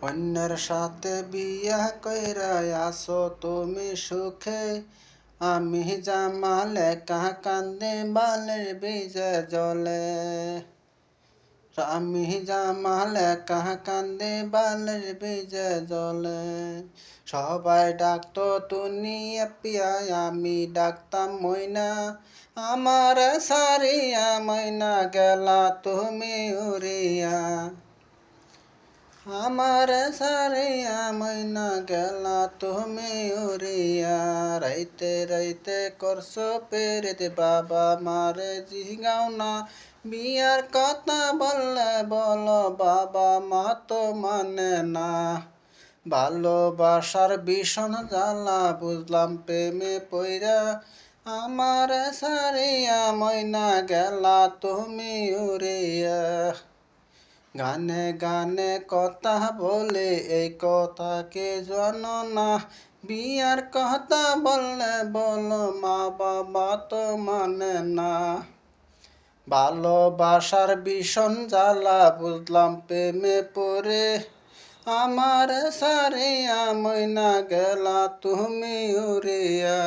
অন্যের সাথে বিয়া কইরা আসো তুমি সুখে, আমি জামাল একা কান্দে বালের বীজে জলে। আমি জামাল একা কান্দে বালের বীজে জলে। সবাই ডাকতো তুনিয়া পিয়া, আমি ডাকতাম ময়না। আমার সারিয়া ময়না গেলা তুমি উড়িয়া। আমার সারিয়া ময়না গেলা তুমি উড়িয়া। রাইতে রাইতে করছো পেরেত বাবা মারে জিগাও না। বিয়ার কথা বললে বলো বাবা মা তো মানে না। ভালোবাসার ভীষণ জ্বালা বুঝলাম প্রেমে পইরা। আমার সারিয়া ময়না গেলা তুমি উড়িয়া। গানে গানে কথা বলে এই কথা কে জানো না। বিয়ার কথা বললে বলো মা বাবা তো মানে না। ভালোবাসার ভীষণ জ্বালা বুঝলাম প্রেমে পড়ে। আমার সারিয়া ময়না গেলা তুমি উড়িয়া।